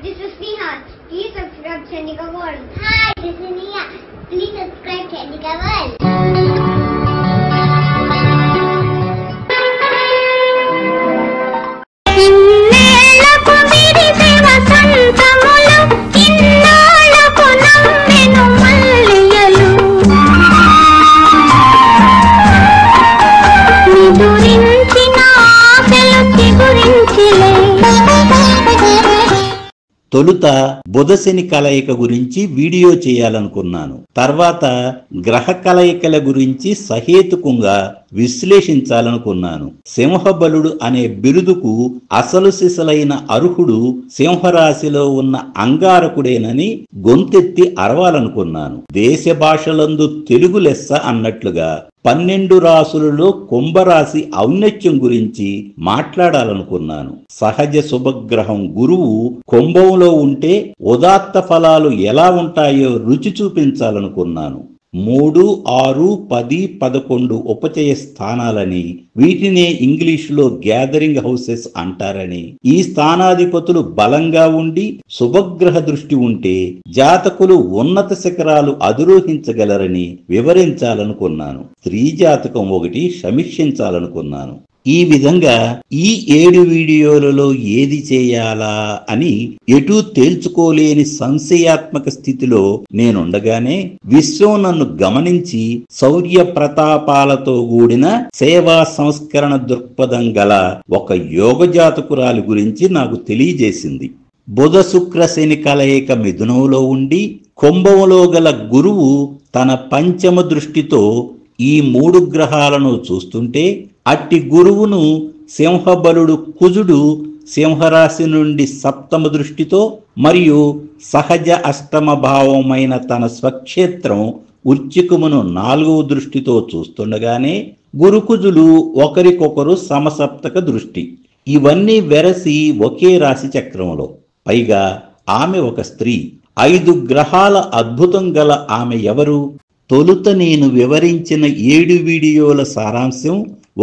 This is Neha. Please subscribe Chandika World. Hi, this is Neha. Please subscribe Chandika World. తొలుత బుధశని కలయిక గురించి video చేయాలనుకున్నాను. తర్వాత గ్రహ కలయికల గురించి సహేతుకంగా విశ్లేషించాలనుకున్నాను. సింహబలుడు అనే బిరుదుకు అసలు సిసలైన అర్హుడు సింహరాశిలో ఉన్న అంగారకుడేనని గొంతెత్తి అరవాలనుకున్నాను. దేశ భాషలందు తెలుగు లెస్స అన్నట్లుగా 12 రాసులలో కుంభరాశి ఔన్నత్యం గురించి మాట్లాడాలనుకున్నాను. సహజ శుభగ్రహం గురువు కుంభంలో ఉంటే ఉదాత్త ఫలాలు ఎలా ఉంటాయో రుచి చూపించాలనుకున్నాను. 3, 6, 10, 11 ఉపచయ స్థానాలని, వీటినే ఇంగ్లీషులో గ్యాదరింగ్ హౌసెస్ అంటారని, ఈ స్థానాధిపతులు బలంగా ఉండి శుభగ్రహ దృష్టి ఉంటే జాతకులు ఉన్నత శిఖరాలు అధిరోహించగలరని వివరించాలనుకున్నాను. స్త్రీ జాతకం ఒకటి సమీక్షించాలనుకున్నాను. ఈ విధంగా ఈ 7 వీడియోలలో ఏది చేయాలా అని ఎటూ తేల్చుకోలేని సంశయాత్మక స్థితిలో నేనుండగానే విశ్వం నన్ను గమనించి శౌర్య ప్రతాపాలతో కూడిన సేవా సంస్కరణ దృక్పథం గల ఒక యోగ జాతకురాలి గురించి నాకు తెలియజేసింది. బుధ శుక్ర శని కలయిక మిథునంలో ఉండి కుంభంలో గల గురువు తన పంచమ దృష్టితో ఈ 3 గ్రహాలను చూస్తుంటే అట్టి గురువును సింహబలుడు కుజుడు సింహరాశి నుండి సప్తమ దృష్టితో మరియు సహజ అష్టమ భావమైన తన స్వక్షేత్రం వృశ్చికమును 4వ దృష్టితో చూస్తుండగానే గురుకుజులు ఒకరికొకరు సమసప్తక దృష్టి. ఇవన్నీ వెరసి ఒకే రాశి చక్రంలో. పైగా ఆమె ఒక స్త్రీ. 5 గ్రహాల అద్భుతం గల ఆమె ఎవరు? తొలుత నేను వివరించిన 7 వీడియోల సారాంశం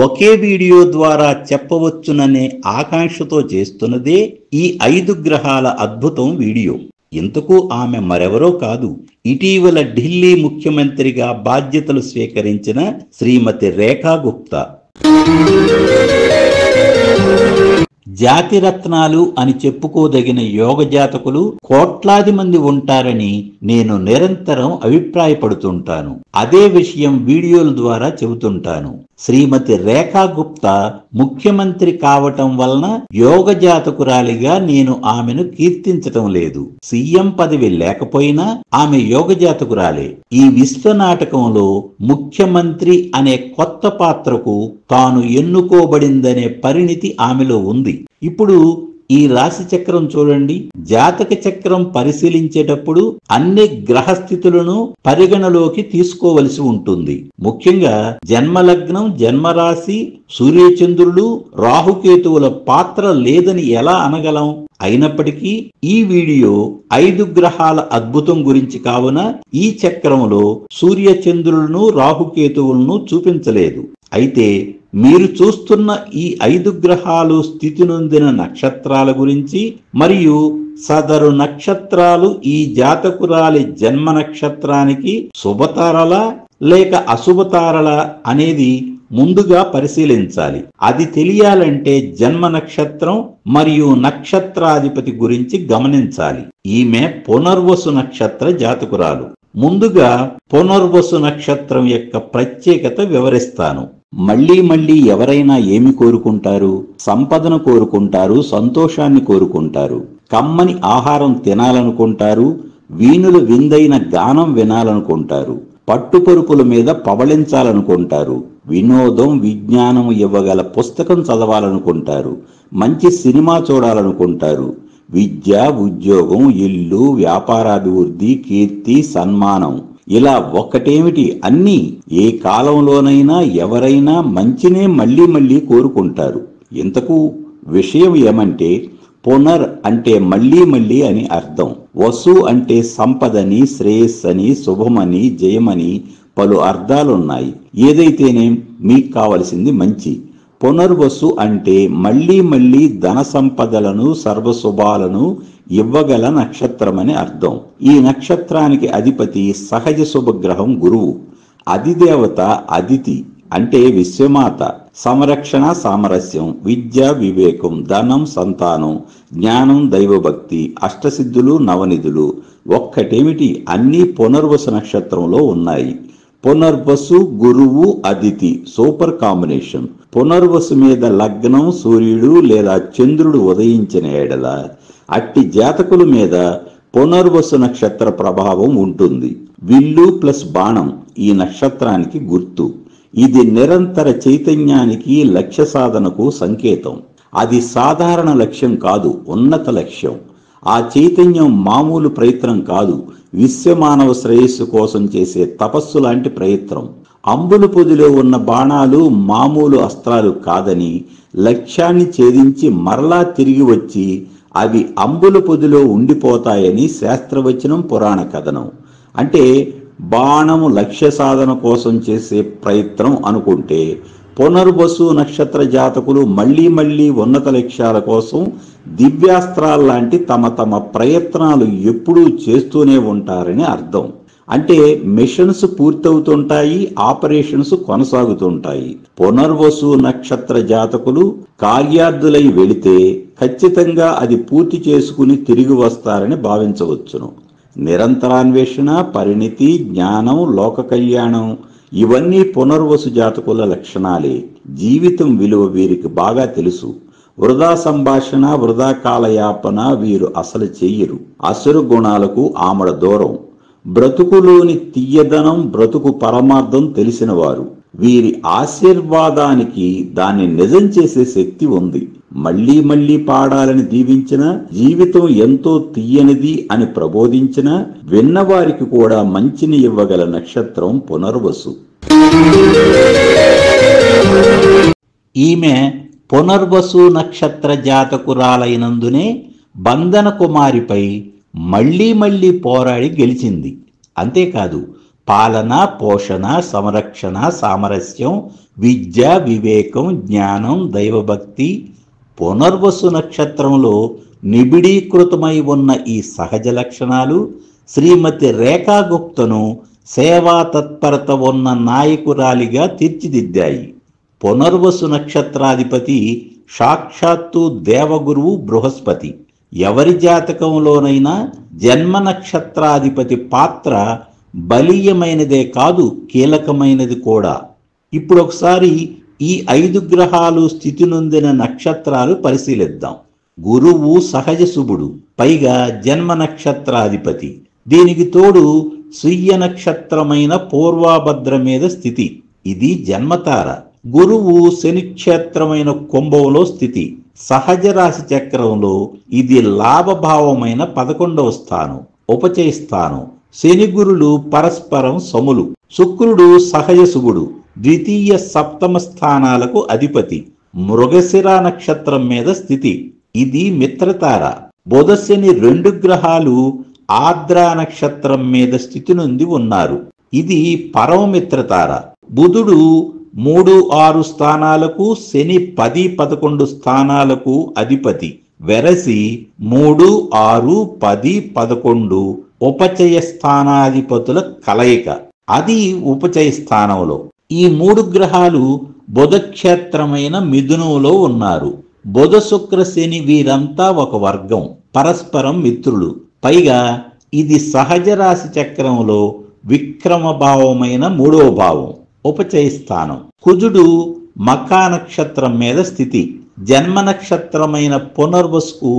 ఒకే వీడియో ద్వారా చెప్పవచ్చుననే ఆకాంక్షతో చేస్తున్నదే ఈ 5 గ్రహాల అద్భుతం వీడియో. ఇంతకు ఆమె మరెవరో కాదు, ఇటీవల ఢిల్లీ ముఖ్యమంత్రిగా బాధ్యతలు స్వీకరించిన శ్రీమతి రేఖా గుప్తా. జాతిరత్నాలు అని చెప్పుకోదగిన యోగ జాతకులు కోట్లాది మంది ఉంటారని నేను నిరంతరం అభిప్రాయపడుతుంటాను. అదే విషయం వీడియోల ద్వారా చెబుతుంటాను. శ్రీమతి రేఖా గుప్తా ముఖ్యమంత్రి కావటం వలన యోగ జాతకురాలిగా నేను ఆమెను కీర్తించటం లేదు. సీఎం పదవి లేకపోయినా ఆమె యోగ జాతకురాలే. ఈ విశ్వనాటకంలో ముఖ్యమంత్రి అనే కొత్త పాత్రకు తాను ఎన్నుకోబడిందనే పరిణితి ఆమెలో ఉంది. ఇప్పుడు ఈ రాశి చక్రం చూడండి. జాతక చక్రం పరిశీలించేటప్పుడు అన్ని గ్రహస్థితులను పరిగణలోకి తీసుకోవలసి ఉంటుంది. ముఖ్యంగా జన్మలగ్నం, జన్మరాశి, సూర్యచంద్రులు, రాహుకేతువుల పాత్ర లేదని ఎలా అనగలం? అయినప్పటికీ ఈ వీడియో 5 గ్రహాల అద్భుతం గురించి కావున ఈ చక్రంలో సూర్యచంద్రులను, రాహుకేతువులను చూపించలేదు. అయితే మీరు చూస్తున్న ఈ 5 గ్రహాలు స్థితి నొందిన నక్షత్రాల గురించి మరియు సదరు నక్షత్రాలు ఈ జాతకురాలి జన్మ నక్షత్రానికి శుభతారలా లేక అశుభతారలా అనేది ముందుగా పరిశీలించాలి. అది తెలియాలంటే జన్మ నక్షత్రం మరియు నక్షత్రాధిపతి గురించి గమనించాలి. ఈమె పునర్వసు నక్షత్ర జాతకురాలు. ముందుగా పునర్వసు నక్షత్రం యొక్క ప్రత్యేకత వివరిస్తాను. మళ్ళీ ఎవరైనా ఏమి కోరుకుంటారు? సంపదను కోరుకుంటారు, సంతోషాన్ని కోరుకుంటారు, కమ్మని ఆహారం తినాలనుకుంటారు, వీణులు విందైన గానం వినాలనుకుంటారు, పట్టుపరుపుల మీద పవళించాలనుకుంటారు, వినోదం, విజ్ఞానం ఇవ్వగల పుస్తకం చదవాలనుకుంటారు, మంచి సినిమా చూడాలనుకుంటారు, విద్య, ఉద్యోగం, ఇల్లు, వ్యాపారాభివృద్ధి, కీర్తి, సన్మానం, ఇలా ఒక్కటేమిటి అన్నీ ఏ కాలంలోనైనా ఎవరైనా మంచినే మళ్ళీ కోరుకుంటారు. ఇంతకు విషయం ఏమంటే పునర్ అంటే మళ్ళీ అని అర్థం. వసు అంటే సంపదని, శ్రేయస్సని, శుభమని, జయమని పలు అర్థాలున్నాయి. ఏదైతేనే మీకు కావలసింది మంచి. పునర్వసు అంటే మళ్లీ మళ్లీ ధన సంపదలను సర్వశుభాలను ఇవ్వగల నక్షత్రమని అర్థం. ఈ నక్షత్రానికి అధిపతి సహజ శుభగ్రహం గురువు. అధిదేవత అదితి అంటే విశ్వమాత. సంరక్షణ సామరస్యం, విద్య వివేకం, ధనం సంతానం, జ్ఞానం దైవభక్తి, అష్టసిద్ధులు నవనిధులు ఒక్కటేమిటి అన్నీ పునర్వసు నక్షత్రంలో ఉన్నాయి. పునర్వసు గురువు అదితి సూపర్ కాంబినేషన్. పునర్వసు మీద లగ్నం సూర్యుడు లేదా చంద్రుడు ఉదయించిన ఎడల అట్టి జాతకుల మీద పునర్వసు నక్షత్ర ప్రభావం ఉంటుంది. విల్లు ప్లస్ బాణం ఈ నక్షత్రానికి గుర్తు. ఇది నిరంతర చైతన్యానికి, లక్ష్య సాధనకు సంకేతం. అది సాధారణ లక్ష్యం కాదు, ఉన్నత లక్ష్యం. ఆ చైతన్యం మామూలు ప్రయత్నం కాదు, విశ్వమానవ శ్రేయస్సు కోసం చేసే తపస్సు లాంటి ప్రయత్నం. అంబుల పొదిలో ఉన్న బాణాలు మామూలు అస్త్రాలు కాదని, లక్ష్యాన్ని ఛేదించి మరలా తిరిగి వచ్చి అవి అంబుల పొదిలో ఉండిపోతాయని శాస్త్రవచనం, పురాణ కథనం. అంటే బాణము లక్ష్య సాధన కోసం చేసే ప్రయత్నం అనుకుంటే, పునర్వసు నక్షత్ర జాతకులు మళ్లీ మళ్లీ ఉన్నత లక్ష్యాల కోసం దివ్యాస్త్రాల్లాంటి తమ తమ ప్రయత్నాలు ఎప్పుడూ చేస్తూనే ఉంటారని అర్థం. అంటే మిషన్స్ పూర్తవుతుంటాయి, ఆపరేషన్స్ కొనసాగుతుంటాయి. పునర్వసు నక్షత్ర జాతకులు కార్యార్థులై వెళితే ఖచ్చితంగా అది పూర్తి చేసుకుని తిరిగి వస్తారని భావించవచ్చును. నిరంతరాన్వేషణ, పరిణితి, జ్ఞానం, లోక కళ్యాణం ఇవన్నీ పునర్వసు జాతకుల లక్షణాలే. జీవితం విలువ వీరికి బాగా తెలుసు. వృధా సంభాషణ, వృధా కాలయాపన వీరు అసలు చెయ్యరు. అసురు గుణాలకు ఆమడ దూరం. బ్రతుకులోని తీయదనం, బ్రతుకు పరమార్థం తెలిసిన వారు. వీరి ఆశీర్వాదానికి దాన్ని నిజం చేసే శక్తి ఉంది. మళ్లీ మళ్లీ పాడాలని దీవించిన, జీవితం ఎంతో తీయనిది అని ప్రబోధించిన, విన్నవారికి కూడా మంచిని ఇవ్వగల నక్షత్రం పునర్వసు. ఈమె పునర్వసు నక్షత్ర జాతకురాలైనందునే బంధన కుమారిపై మళ్లీ మళ్లీ పోరాడి గెలిచింది. అంతేకాదు పాలన, పోషణ, సంరక్షణ, సామరస్యం, విద్య, వివేకం, జ్ఞానం, దైవభక్తి పునర్వసు నక్షత్రంలో నిబిడీకృతమై ఉన్న ఈ సహజ లక్షణాలు శ్రీమతి రేఖా గుప్తను సేవా తత్పరత ఉన్న నాయకురాలిగా తీర్చిదిద్దాయి. పునర్వసు నక్షత్రాధిపతి సాక్షాత్తు దేవగురువు బృహస్పతి. ఎవరి జాతకంలోనైనా జన్మ నక్షత్రాధిపతి పాత్ర బలీయమైనదే కాదు, కీలకమైనది కూడా. ఇప్పుడు ఒకసారి ఈ 5 గ్రహాలు స్థితి నొందిన నక్షత్రాలు పరిశీలిద్దాం. గురువు సహజ శుభుడు, పైగా జన్మ నక్షత్రాధిపతి. దీనికి తోడు స్వీయ నక్షత్రమైన పూర్వాభద్ర మీద స్థితి. ఇది జన్మతార. గురువు శనిక్షేత్రమైన కుంభంలో స్థితి. సహజ రాశి చక్రంలో ఇది లాభభావమైన 11వ స్థానం, ఉపచయ స్థానం. శని గురులు పరస్పరం సములు. శుక్రుడు సహజ శుభుడు, ద్వితీయ సప్తమ స్థానాలకు అధిపతి. మృగశిర నక్షత్రం మీద స్థితి. ఇది మిత్రతార. బుధ శని 2 గ్రహాలు ఆర్ద్రా నక్షత్రం మీద స్థితి నుండి ఉన్నారు. ఇది పరమమిత్రతార. బుధుడు 3, 6 స్థానాలకు, శని 10, 11 స్థానాలకు అధిపతి. వెరసి 3, 6, 10, 11 ఉపచయ స్థానాధిపతుల కలయిక. అది ఉపచయ స్థానంలో. ఈ 3 గ్రహాలు బుధక్షేత్రమైన మిథునంలో ఉన్నారు. బుధ శుక్ర శని వీరంతా ఒక వర్గం, పరస్పరం మిత్రులు. పైగా ఇది సహజ రాశి చక్రంలో విక్రమ భావమైన 3వ భావం, ఉపచయ స్థానం. కుజుడు మఖా నక్షత్రం మీద స్థితి. జన్మ నక్షత్రమైన పునర్వసుకు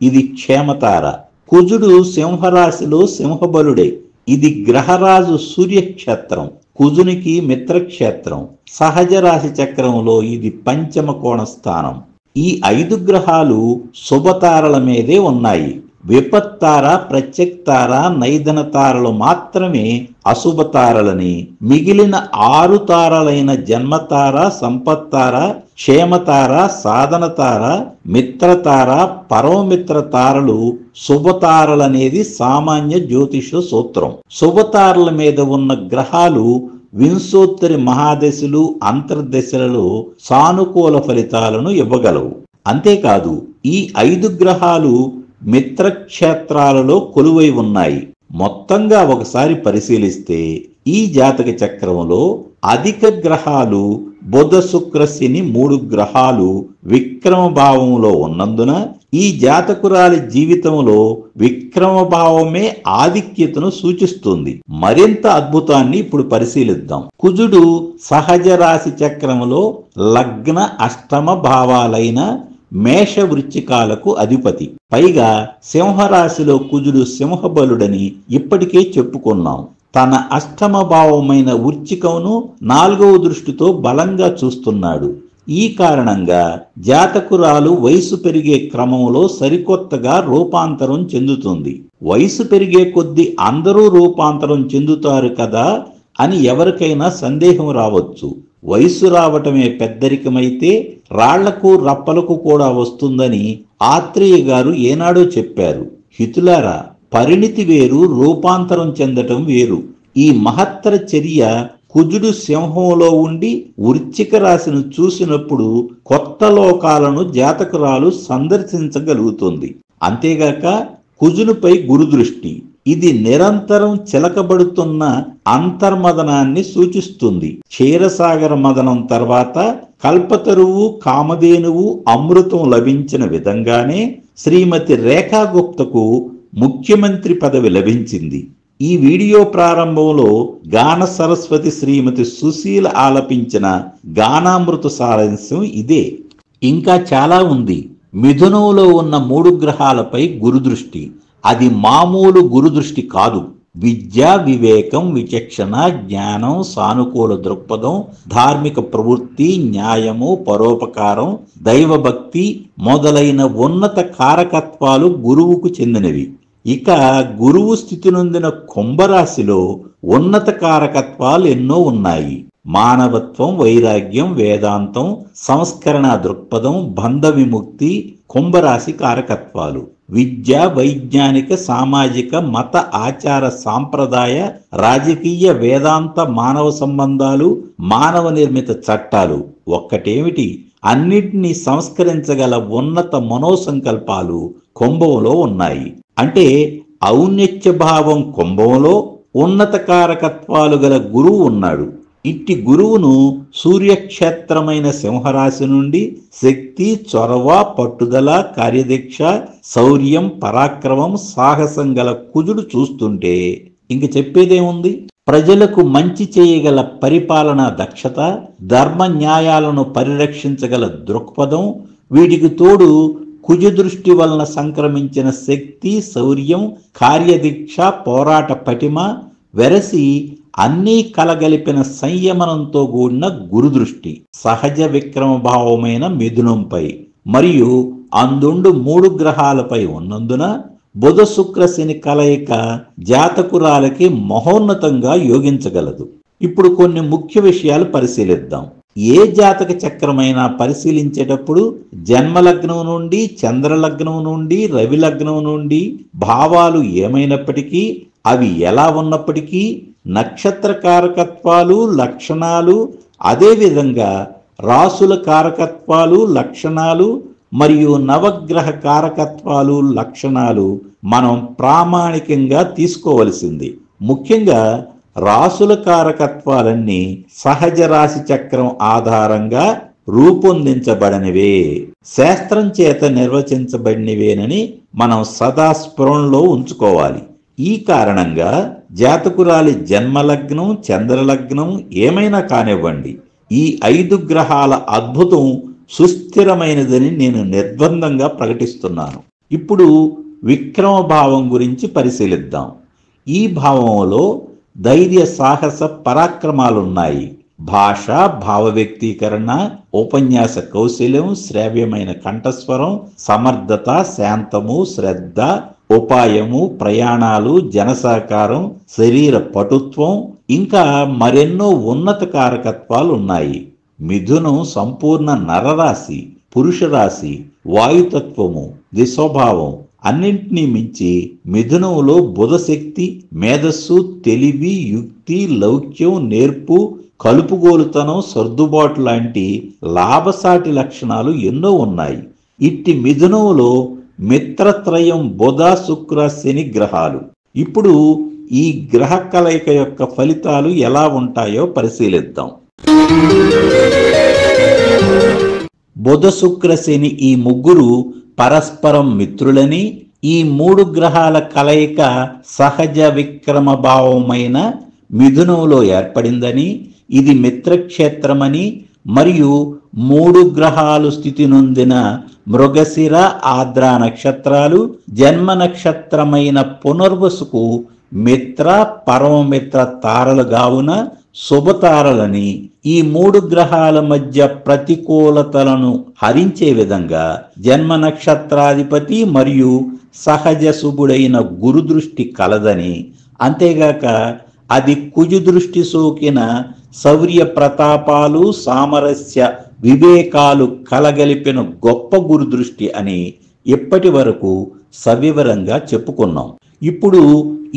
ఇది క్షేమతార. కుజుడు సింహరాశిలో సింహబలుడే. ఇది గ్రహరాజు సూర్యక్షేత్రం. కుజునికి మిత్రక్షేత్రం. సహజ రాశి చక్రంలో ఇది పంచమ కోణ స్థానం. ఈ 5 గ్రహాలు శుభతారల మీదే ఉన్నాయి. విపత్తార, ప్రత్యక్తార, నైదన తారలు మాత్రమే అశుభతారలని, మిగిలిన 6 తారలైన జన్మతార, సంపత్తార, క్షేమతార, సాధనతార, మిత్రతార, పరమమిత్ర తారలు శుభతారలనేది సామాన్య జ్యోతిష సూత్రం. శుభతారల మీద ఉన్న గ్రహాలు వింశోత్తరి మహాదశలు అంతర్దశలలో సానుకూల ఫలితాలను ఇవ్వగలవు. అంతేకాదు ఈ 5 గ్రహాలు మిత్రక్షేత్రాలలో కొలువై ఉన్నాయి. మొత్తంగా ఒకసారి పరిశీలిస్తే ఈ జాతక చక్రంలో అధిక గ్రహాలు బుధ శుక్ర శని 3 గ్రహాలు విక్రమ భావంలో ఉన్నందున ఈ జాతకురాలి జీవితంలో విక్రమ భావమే ఆధిక్యతను సూచిస్తుంది. మరింత అద్భుతాన్ని ఇప్పుడు పరిశీలిద్దాం. కుజుడు సహజ రాశి చక్రంలో లగ్న అష్టమ భావాలైన మేష వృశ్చికాలకు అధిపతి. పైగా సింహరాశిలో కుజుడు సింహబలుడని ఇప్పటికే చెప్పుకున్నాం. తన అష్టమ భావమైన వృశ్చికమును 4వ దృష్టితో బలంగా చూస్తున్నాడు. ఈ కారణంగా జాతకురాలు వయసు పెరిగే క్రమంలో సరికొత్తగా రూపాంతరం చెందుతుంది. వయసు పెరిగే కొద్దీ అందరూ రూపాంతరం చెందుతారు కదా అని ఎవరికైనా సందేహం రావచ్చు. వయసు రావటమే పెద్దరికమైతే రాళ్లకు రప్పలకు కూడా వస్తుందని ఆత్రేయ గారు ఏనాడో చెప్పారు. హితులారా, పరిణితి వేరు, రూపాంతరం చెందటం వేరు. ఈ మహత్తర చర్య కుజుడు సింహంలో ఉండి వృశ్చిక రాశిని చూసినప్పుడు కొత్త లోకాలను జాతకురాలు సందర్శించగలుగుతుంది. అంతేగాక కుజునిపై గురుదృష్టి. ఇది నిరంతరం చిలకబడుతున్న అంతర్మదనాన్ని సూచిస్తుంది. క్షీరసాగర మదనం తర్వాత కల్పతరువు, కామధేనువు, అమృతం లభించిన విధంగానే శ్రీమతి రేఖా గుప్తకు ముఖ్యమంత్రి పదవి లభించింది. ఈ వీడియో ప్రారంభంలో గాన సరస్వతి శ్రీమతి సుశీల ఆలపించిన గానామృత సారాంశం ఇదే. ఇంకా చాలా ఉంది. మిథునంలో ఉన్న 3 గ్రహాలపై గురుదృష్టి. అది మామూలు గురుదృష్టి కాదు. విద్య, వివేకం, విచక్షణ, జ్ఞానం, సానుకూల దృక్పథం, ధార్మిక ప్రవృత్తి, న్యాయము, పరోపకారం, దైవభక్తి మొదలైన ఉన్నత కారకత్వాలు గురువుకు చెందినవి. ఇక గురువు స్థితి నొందిన కుంభరాశిలో ఉన్నత కారకత్వాలు ఎన్నో ఉన్నాయి. మానవత్వం, వైరాగ్యం, వేదాంతం, సంస్కరణ దృక్పథం, బంధ విముక్తి కుంభరాశి కారకత్వాలు. విద్య, వైజ్ఞానిక, సామాజిక, మత, ఆచార, సాంప్రదాయ, రాజకీయ, వేదాంత, మానవ సంబంధాలు, మానవ నిర్మిత చట్టాలు. ఒక్కటేమిటి, అన్నిటినీ సంస్కరించగల ఉన్నత మనోసంకల్పాలు కుంభంలో ఉన్నాయి. అంటే ఔన్నత్య భావం కుంభంలో ఉన్నత కారకత్వాలు గల గురువు ఉన్నాడు. ఇట్టి గురువును సూర్యక్షేత్రమైన సింహరాశి నుండి శక్తి, చొరవ, పట్టుదల, కార్యదీక్ష, శౌర్యం, పరాక్రమం, సాహసం గల కుజుడు చూస్తుంటే ఇంక చెప్పేదేముంది? ప్రజలకు మంచి చేయగల పరిపాలనా దక్షత, ధర్మ న్యాయాలను పరిరక్షించగల దృక్పథం, వీటికి తోడు కుజ దృష్టి వలన సంక్రమించిన శక్తి, శౌర్యం, కార్యదీక్ష, పోరాట పటిమ వెరసి అన్నీ కలగలిపిన సంయమనంతో కూడిన గురుదృష్టి సహజ విక్రమ భావమైన మిథునంపై మరియు అందుండు 3 గ్రహాలపై ఉన్నందున బుధ శుక్ర శని కలయిక జాతకురాలకి మహోన్నతంగా యోగించగలదు. ఇప్పుడు కొన్ని ముఖ్య విషయాలు పరిశీలిద్దాం. ఏ జాతక చక్రమైనా పరిశీలించేటప్పుడు జన్మలగ్నం నుండి, చంద్రలగ్నం నుండి, రవి లగ్నం నుండి భావాలు ఏమైనప్పటికీ, అవి ఎలా ఉన్నప్పటికీ నక్షత్ర కారకత్వాలు, లక్షణాలు, అదేవిధంగా రాసుల కారకత్వాలు, లక్షణాలు మరియు నవగ్రహ కారకత్వాలు, లక్షణాలు మనం ప్రామాణికంగా తీసుకోవలసింది. ముఖ్యంగా రాసుల కారకత్వాలన్నీ సహజ రాశి చక్రం ఆధారంగా రూపొందించబడినవే, శాస్త్రం చేత నిర్వచించబడినవేనని మనం సదా స్ఫురణలో ఉంచుకోవాలి. ఈ కారణంగా జాతకురాలి జన్మలగ్నం, చంద్రలగ్నం ఏమైనా కానివ్వండి, ఈ 5 గ్రహాల అద్భుతం సుస్థిరమైనదని నేను నిర్బంధంగా ప్రకటిస్తున్నాను. ఇప్పుడు విక్రమ భావం గురించి పరిశీలిద్దాం. ఈ భావంలో ధైర్య, సాహస, పరాక్రమాలున్నాయి. భాష, భావ వ్యక్తీకరణ, ఉపన్యాస కౌశల్యం, శ్రావ్యమైన కంఠస్వరం, సమర్థత, శాంతము, శ్రద్ధ, ఉపాయము, ప్రయాణాలు, జనసహకారం, శరీర పటుత్వం, ఇంకా మరెన్నో ఉన్నత కారకత్వాలు ఉన్నాయి. మిథునం సంపూర్ణ నరరాశి, పురుష రాశి, వాయుతత్వము, దిశోభావం, అన్నింటినీ మించి మిథునంలో బుధశక్తి, మేధస్సు, తెలివి, యుక్తి, లౌక్యం, నేర్పు, కలుపుగోలుతనం, సర్దుబాటు లాంటి లాభసాటి లక్షణాలు ఎన్నో ఉన్నాయి. ఇట్టి మిథునంలో మిత్రత్రయం బుధ, శుక్ర, శని గ్రహాలు. ఇప్పుడు ఈ గ్రహ కలయిక యొక్క ఫలితాలు ఎలా ఉంటాయో పరిశీలిద్దాం. బుధ, శుక్ర, శని ఈ ముగ్గురు పరస్పరం మిత్రులని, ఈ మూడు గ్రహాల కలయిక సహజ విక్రమ భావమైన మిథునంలో ఏర్పడిందని, ఇది మిత్రక్షేత్రమని, మరియు మూడు గ్రహాలు స్థితి నొందిన మృగశిర, ఆద్ర నక్షత్రాలు జన్మ నక్షత్రమైన పునర్వసుకు మిత్ర, పరమమిత్ర తారలు గావున శుభతారలని, ఈ మూడు గ్రహాల మధ్య ప్రతికూలతలను హరించే విధంగా జన్మ నక్షత్రాధిపతి మరియు సహజ శుభుడైన గురు దృష్టి కలదని, అంతేగాక అది కుజు దృష్టి సోకిన శౌర్య ప్రతాపాలు, సామరస్య వివేకాలు కలగలిపిన గొప్ప గురు దృష్టి అని ఇప్పటి వరకు సవివరంగా చెప్పుకున్నాం. ఇప్పుడు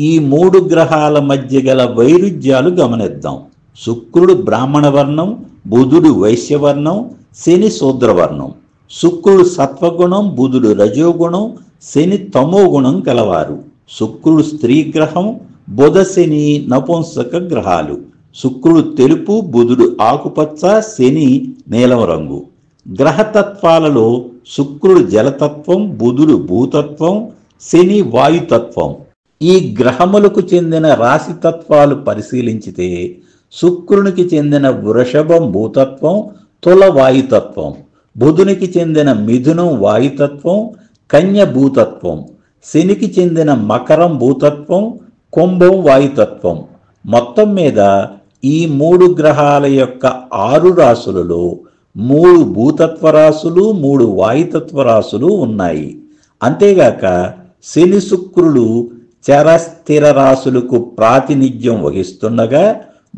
ఈ మూడు గ్రహాల మధ్య గల వైరుధ్యాలు గమనిద్దాం. శుక్రుడు బ్రాహ్మణ వర్ణం, బుధుడు వైశ్యవర్ణం, శని శూద్రవర్ణం. శుక్రుడు సత్వగుణం, బుధుడు రజోగుణం, శని తమోగుణం కలవారు. శుక్రుడు స్త్రీ గ్రహం, బుధ శని నపుంసక గ్రహాలు. శుక్రుడు తెలుపు, బుధుడు ఆకుపచ్చ, శని నీలం రంగు. గ్రహతత్వాలలో శుక్రుడు జలతత్వం, బుధుడు భూతత్వం, శని వాయుతత్వం. ఈ గ్రహములకు చెందిన రాశితత్వాలు పరిశీలించితే శుక్రునికి చెందిన వృషభం భూతత్వం, తుల వాయుతత్వం. బుధునికి చెందిన మిథునం వాయుతత్వం, కన్య భూతత్వం. శనికి చెందిన మకరం భూతత్వం, కుంభం వాయుతత్వం. మొత్తం మీద ఈ మూడు గ్రహాల యొక్క 6 రాశులలో 3 భూతత్వ రాశులు, 3 వాయుతత్వ రాశులు ఉన్నాయి. అంతేగాక శని శుక్రులు చరస్థిర రాశులకు ప్రాతినిధ్యం వహిస్తుండగా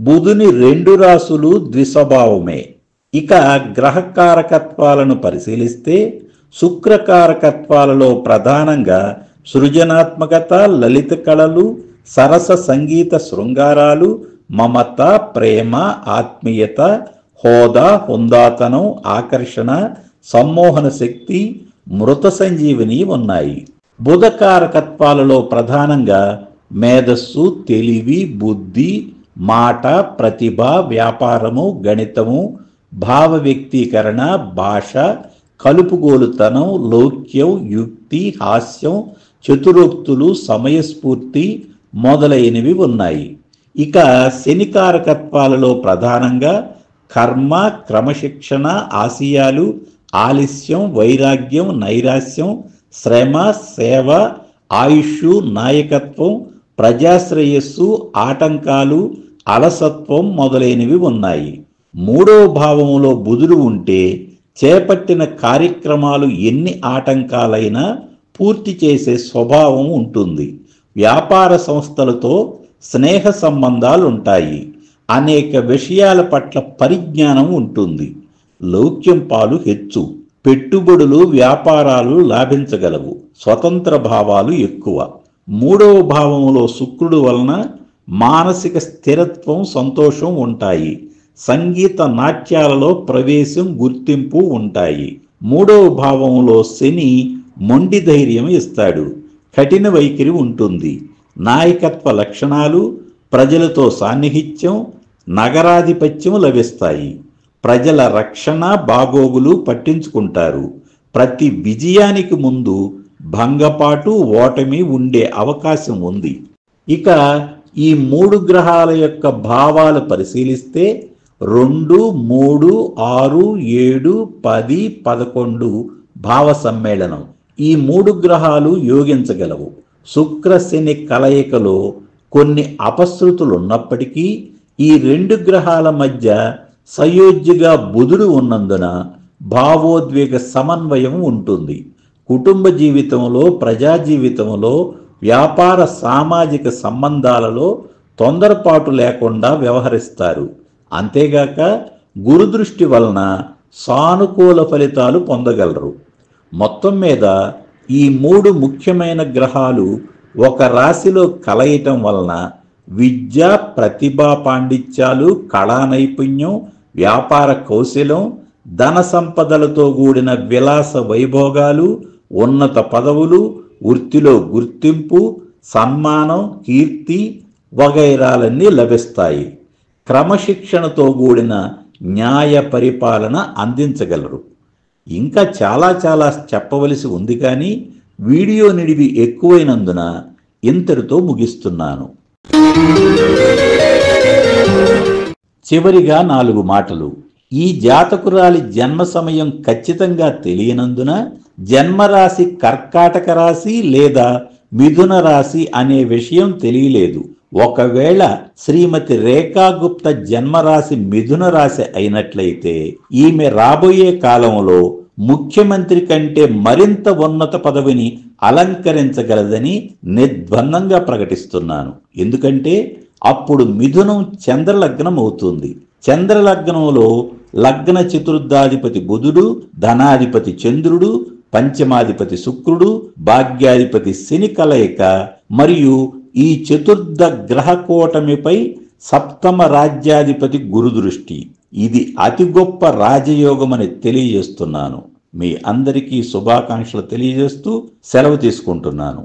బుధుని 2 రాశులు ద్విస్వభావమే. ఇక గ్రహకారకత్వాలను పరిశీలిస్తే శుక్రకారకత్వాలలో ప్రధానంగా సృజనాత్మకత, లలిత కళలు, సరస సంగీత శృంగారాలు, మమత, ప్రేమ, ఆత్మీయత, హోదా, హుందాతనం, ఆకర్షణ, సమ్మోహన శక్తి, మృత సంజీవిని ఉన్నాయి. బుధకారకత్వాలలో ప్రధానంగా మేధస్సు, తెలివి, బుద్ధి, మాట, ప్రతిభ, వ్యాపారము, గణితము, భావ వ్యక్తీకరణ, భాష, కలుపుగోలుతనం, లౌక్యం, యుక్తి, హాస్యం, చతురోక్తులు, సమయస్ఫూర్తి మొదలైనవి ఉన్నాయి. ఇక శనికారకత్వాలలో ప్రధానంగా కర్మ, క్రమశిక్షణ, ఆశయాలు, ఆలస్యం, వైరాగ్యం, నైరాశ్యం, శ్రమ, సేవ, ఆయుష్, నాయకత్వం, ప్రజాశ్రేయస్సు, ఆటంకాలు, అలసత్వం మొదలైనవి ఉన్నాయి. 3వ భావములో బుధుడు ఉంటే చేపట్టిన కార్యక్రమాలు ఎన్ని ఆటంకాలైనా పూర్తి చేసే స్వభావం ఉంటుంది. వ్యాపార సంస్థలతో స్నేహ సంబంధాలు ఉంటాయి. అనేక విషయాల పట్ల పరిజ్ఞానం ఉంటుంది. లౌక్యం పాలు హెచ్చు. పెట్టుబడులు, వ్యాపారాలు లాభించగలవు. స్వతంత్ర భావాలు ఎక్కువ. 3వ భావములో శుక్రుడు వలన మానసిక స్థిరత్వం, సంతోషం ఉంటాయి. సంగీత నాట్యాలలో ప్రవేశం, గుర్తింపు ఉంటాయి. 3వ భావములో శని మొండి ధైర్యం ఇస్తాడు. కఠిన వైఖరి ఉంటుంది. నాయకత్వ లక్షణాలు, ప్రజలతో సాన్నిహిత్యం, నగరాధిపత్యం లభిస్తాయి. ప్రజల రక్షణ, బాగోగులు పట్టించుకుంటారు. ప్రతి విజయానికి ముందు భంగపాటు, ఓటమి ఉండే అవకాశం ఉంది. ఇక ఈ 3 గ్రహాల యొక్క భావాలు పరిశీలిస్తే 2, 3, 6, 7, 10, 11 భావ సమ్మేళనం. ఈ 3 గ్రహాలు యోగించగలవు. శుక్ర శని కలయికలో కొన్ని అపశృతులు ఉన్నప్పటికీ ఈ 2 గ్రహాల మధ్య సయోధ్యగా బుధుడు ఉన్నందున భావోద్వేగ సమన్వయం ఉంటుంది. కుటుంబ జీవితంలో, ప్రజా జీవితంలో, వ్యాపార సామాజిక సంబంధాలలో తొందరపాటు లేకుండా వ్యవహరిస్తారు. అంతేగాక గురుదృష్టి వలన సానుకూల ఫలితాలు పొందగలరు. మొత్తం మీద ఈ 3 ముఖ్యమైన గ్రహాలు ఒక రాశిలో కలయటం వలన విద్య, ప్రతిభా పాండిత్యాలు, కళా నైపుణ్యం, వ్యాపార కౌశలం, ధన సంపదలతో కూడిన విలాస వైభోగాలు, ఉన్నత పదవులు, వృత్తిలో గుర్తింపు, సన్మానం, కీర్తి వగైరాలన్నీ లభిస్తాయి. క్రమశిక్షణతో కూడిన న్యాయ పరిపాలన అందించగలరు. ఇంకా చాలా చెప్పవలసి ఉంది, కానీ వీడియో నిడివి ఎక్కువైనందున ఇంతటితో ముగిస్తున్నాను. చివరిగా 4 మాటలు. ఈ జాతకురాలి జన్మ సమయం ఖచ్చితంగా తెలియనందున జన్మరాశి కర్కాటక రాశి లేదా మిథున రాశి అనే విషయం తెలియలేదు. ఒకవేళ శ్రీమతి రేఖా గుప్తా జన్మరాశి మిథున రాశి అయినట్లయితే ఈమె రాబోయే కాలంలో ముఖ్యమంత్రి కంటే మరింత ఉన్నత పదవిని అలంకరించగలదని నిర్బంధంగా ప్రకటిస్తున్నాను. ఎందుకంటే అప్పుడు మిథునం చంద్రలగ్నం అవుతుంది. చంద్రలగ్నంలో లగ్న చతుర్థాధిపతి బుధుడు, ధనాధిపతి చంద్రుడు, పంచమాధిపతి శుక్రుడు, భాగ్యాధిపతి శని కలయిక మరియు ఈ చతుర్థ గ్రహ కూటమిపై సప్తమ రాజ్యాధిపతి గురు దృష్టి. ఇది అతి గొప్ప రాజయోగమని తెలియజేస్తున్నాను. మీ అందరికీ శుభాకాంక్షలు తెలియజేస్తూ సెలవు తీసుకుంటున్నాను.